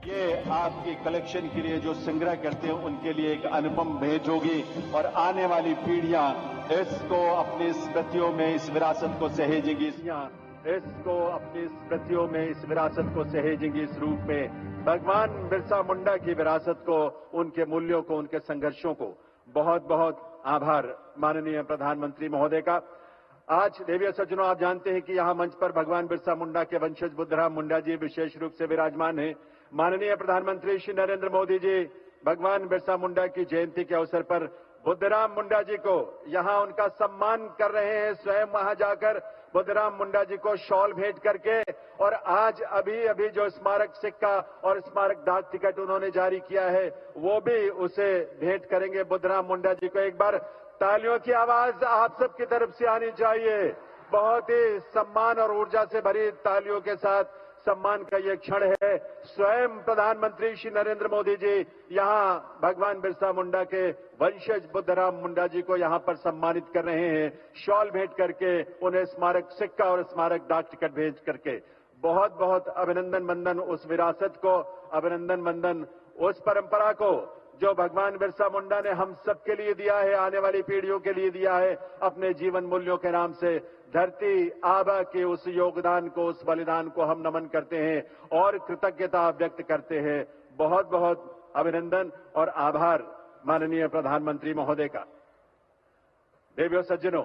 ये आपकी कलेक्शन के लिए जो संग्रह करते हैं उनके लिए एक अनुपम भेंट होगी और आने वाली पीढ़ियां इसको अपनी स्मृतियों में इस विरासत को सहेजेंगी इस विरासत को सहेजेंगी इस रूप में भगवान बिरसा मुंडा की विरासत को, उनके मूल्यों को, उनके संघर्षों को। बहुत बहुत आभार माननीय प्रधानमंत्री महोदय का। आज देवी सज्जनों, आप जानते हैं कि यहां मंच पर भगवान बिरसा मुंडा के वंशज बुद्धराम मुंडा जी विशेष रूप से विराजमान हैं। माननीय प्रधानमंत्री श्री नरेंद्र मोदी जी भगवान बिरसा मुंडा की जयंती के अवसर पर बुद्धराम मुंडा जी को यहां उनका सम्मान कर रहे हैं। स्वयं वहां जाकर बुद्धराम मुंडा जी को शॉल भेंट करके, और आज अभी जो स्मारक सिक्का और स्मारक डाक टिकट उन्होंने जारी किया है वो भी उसे भेंट करेंगे बुद्धराम मुंडा जी को। एक बार तालियों की आवाज आप सबकी तरफ से आनी चाहिए। बहुत ही सम्मान और ऊर्जा से भरी तालियों के साथ सम्मान का ये क्षण है। स्वयं प्रधानमंत्री श्री नरेंद्र मोदी जी यहां भगवान बिरसा मुंडा के वंशज बुद्धराम मुंडा जी को यहां पर सम्मानित कर रहे हैं, शॉल भेंट करके, उन्हें स्मारक सिक्का और स्मारक डाक टिकट भेज करके। बहुत बहुत अभिनंदन वंदन उस विरासत को, अभिनंदन वंदन उस परंपरा को जो भगवान बिरसा मुंडा ने हम सबके लिए दिया है, आने वाली पीढ़ियों के लिए दिया है अपने जीवन मूल्यों के नाम से। धरती आबा के उस योगदान को, उस बलिदान को हम नमन करते हैं और कृतज्ञता व्यक्त करते हैं। बहुत बहुत अभिनंदन और आभार माननीय प्रधानमंत्री महोदय का। देवियों सज्जनों,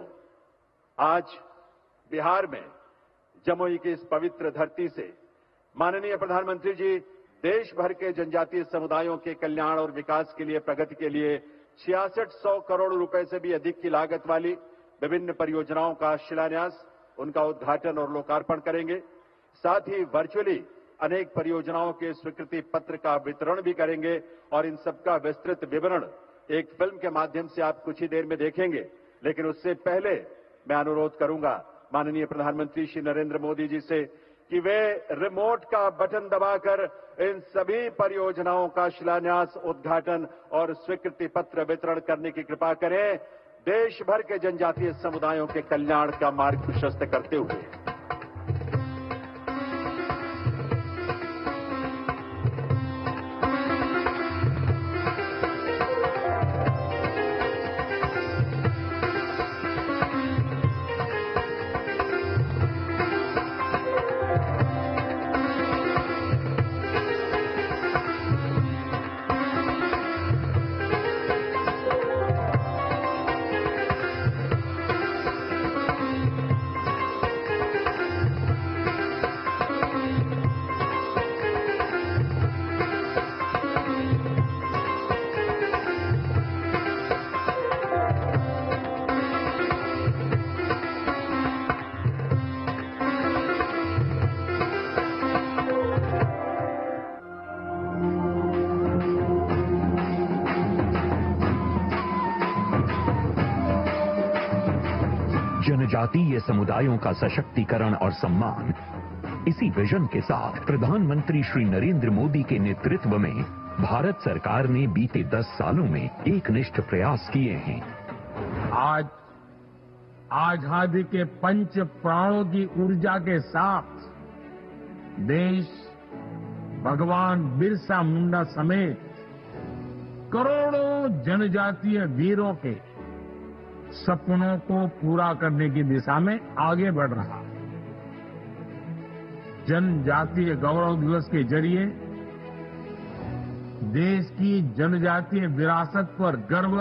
आज बिहार में जमुई की इस पवित्र धरती से माननीय प्रधानमंत्री जी देश भर के जनजातीय समुदायों के कल्याण और विकास के लिए, प्रगति के लिए 6600 करोड़ रुपए से भी अधिक की लागत वाली विभिन्न परियोजनाओं का शिलान्यास, उनका उद्घाटन और लोकार्पण करेंगे। साथ ही वर्चुअली अनेक परियोजनाओं के स्वीकृति पत्र का वितरण भी करेंगे और इन सबका विस्तृत विवरण एक फिल्म के माध्यम से आप कुछ ही देर में देखेंगे। लेकिन उससे पहले मैं अनुरोध करूंगा माननीय प्रधानमंत्री श्री नरेंद्र मोदी जी से कि वे रिमोट का बटन दबाकर इन सभी परियोजनाओं का शिलान्यास, उद्घाटन और स्वीकृति पत्र वितरण करने की कृपा करें, देश भर के जनजातीय समुदायों के कल्याण का मार्ग प्रशस्त करते हुए। जनजातीय समुदायों का सशक्तिकरण और सम्मान, इसी विजन के साथ प्रधानमंत्री श्री नरेंद्र मोदी के नेतृत्व में भारत सरकार ने बीते 10 सालों में एकनिष्ठ प्रयास किए हैं। आज आजादी के पंच प्राणों की ऊर्जा के साथ देश भगवान बिरसा मुंडा समेत करोड़ों जनजातीय वीरों के सपनों को पूरा करने की दिशा में आगे बढ़ रहा है। जनजातीय गौरव दिवस के जरिए देश की जनजातीय विरासत पर गर्व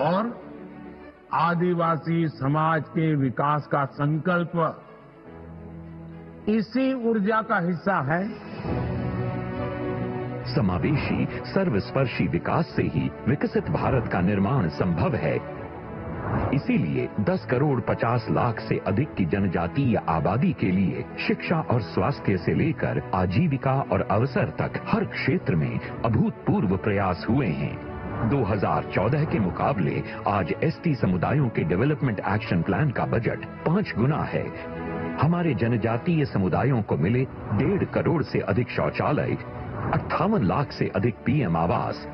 और आदिवासी समाज के विकास का संकल्प इसी ऊर्जा का हिस्सा है। समावेशी सर्वस्पर्शी विकास से ही विकसित भारत का निर्माण संभव है। इसीलिए 10 करोड़ 50 लाख से अधिक की जनजातीय आबादी के लिए शिक्षा और स्वास्थ्य से लेकर आजीविका और अवसर तक हर क्षेत्र में अभूतपूर्व प्रयास हुए हैं। 2014 के मुकाबले आज एसटी समुदायों के डेवलपमेंट एक्शन प्लान का बजट 5 गुना है। हमारे जनजातीय समुदायों को मिले 1.5 करोड़ से अधिक शौचालय, 58 लाख से अधिक पीएम आवास,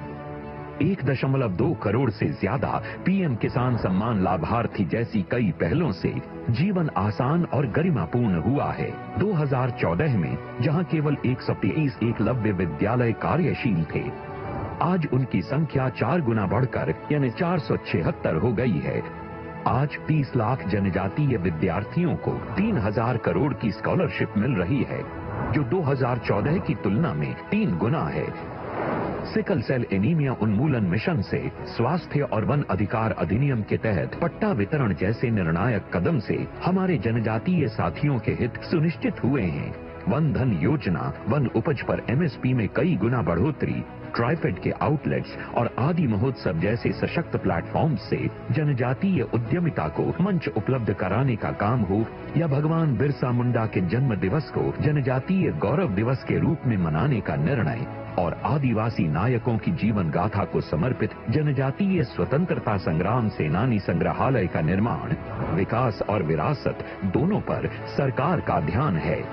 1.2 करोड़ से ज्यादा पीएम किसान सम्मान लाभार्थी जैसी कई पहलों से जीवन आसान और गरिमापूर्ण हुआ है। 2014 में जहां केवल 123 एकलव्य विद्यालय कार्यशील थे, आज उनकी संख्या 4 गुना बढ़कर यानी 476 हो गई है। आज 30 लाख जनजातीय विद्यार्थियों को 3,000 करोड़ की स्कॉलरशिप मिल रही है, जो 2014 की तुलना में 3 गुना है। सिकल सेल एनीमिया उन्मूलन मिशन से स्वास्थ्य और वन अधिकार अधिनियम के तहत पट्टा वितरण जैसे निर्णायक कदम से हमारे जनजातीय साथियों के हित सुनिश्चित हुए हैं। वन धन योजना, वन उपज पर एमएसपी में कई गुना बढ़ोतरी, ट्राइफेड के आउटलेट्स और आदि महोत्सव जैसे सशक्त प्लेटफॉर्म से जनजातीय उद्यमिता को मंच उपलब्ध कराने का काम हो, या भगवान बिरसा मुंडा के जन्म दिवस को जनजातीय गौरव दिवस के रूप में मनाने का निर्णय और आदिवासी नायकों की जीवन गाथा को समर्पित जनजातीय स्वतंत्रता संग्राम सेनानी संग्रहालय का निर्माण, विकास और विरासत दोनों पर सरकार का ध्यान है।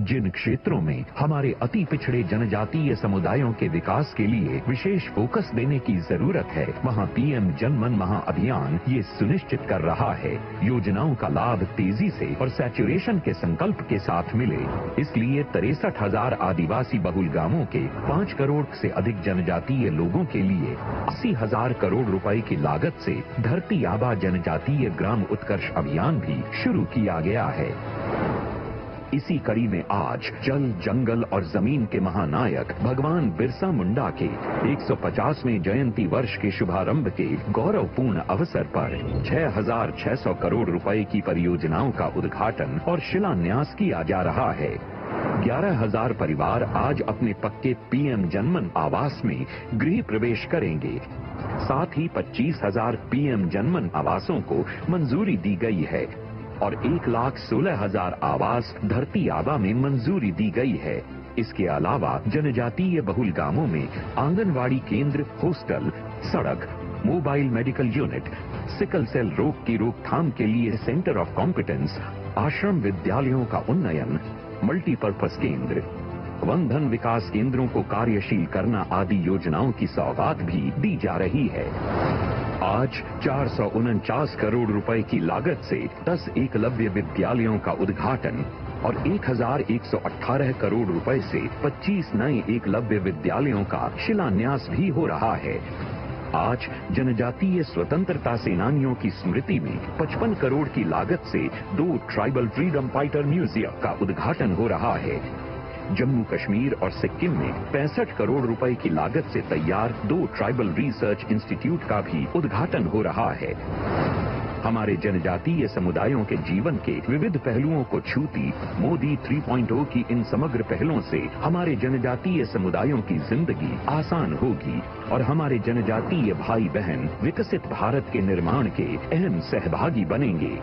जिन क्षेत्रों में हमारे अति पिछड़े जनजातीय समुदायों के विकास के लिए विशेष फोकस देने की जरूरत है, वहां पीएम जनमन महाअभियान ये सुनिश्चित कर रहा है योजनाओं का लाभ तेजी से और सैचुरेशन के संकल्प के साथ मिले। इसलिए 63,000 आदिवासी बहुल गांवों के 5 करोड़ से अधिक जनजातीय लोगों के लिए 80,000 करोड़ रुपए की लागत से धरती आबा जनजातीय ग्राम उत्कर्ष अभियान भी शुरू किया गया है। इसी कड़ी में आज जल, जंगल और जमीन के महानायक भगवान बिरसा मुंडा के 150वें जयंती वर्ष के शुभारंभ के गौरवपूर्ण अवसर पर 6,600 करोड़ रुपए की परियोजनाओं का उद्घाटन और शिलान्यास किया जा रहा है। 11,000 परिवार आज अपने पक्के पीएम जनमन आवास में गृह प्रवेश करेंगे। साथ ही 25,000 पीएम जनमन आवासों को मंजूरी दी गई है और 1,16,000 आवास धरती आबा में मंजूरी दी गई है। इसके अलावा जनजातीय बहुल गांवों में आंगनवाड़ी केंद्र, हॉस्टल, सड़क, mobile medical unit, sickle cell रोग की रोकथाम के लिए सेंटर ऑफ कॉम्पिटेंस, आश्रम विद्यालयों का उन्नयन, मल्टीपर्पज केंद्र, वन धन विकास केंद्रों को कार्यशील करना आदि योजनाओं की सौगात भी दी जा रही है। आज 449 करोड़ रुपए की लागत से 10 एकलव्य विद्यालयों का उद्घाटन और 1,118 करोड़ रुपए से 25 नए एकलव्य विद्यालयों का शिलान्यास भी हो रहा है। आज जनजातीय स्वतंत्रता सेनानियों की स्मृति में 55 करोड़ की लागत से 2 ट्राइबल फ्रीडम फाइटर म्यूजियम का उद्घाटन हो रहा है। जम्मू कश्मीर और सिक्किम में 65 करोड़ रुपए की लागत से तैयार 2 ट्राइबल रिसर्च इंस्टीट्यूट का भी उद्घाटन हो रहा है। हमारे जनजातीय समुदायों के जीवन के विविध पहलुओं को छूती मोदी 3.0 की इन समग्र पहलों से हमारे जनजातीय समुदायों की जिंदगी आसान होगी और हमारे जनजातीय भाई बहन विकसित भारत के निर्माण के अहम सहभागी बनेंगे।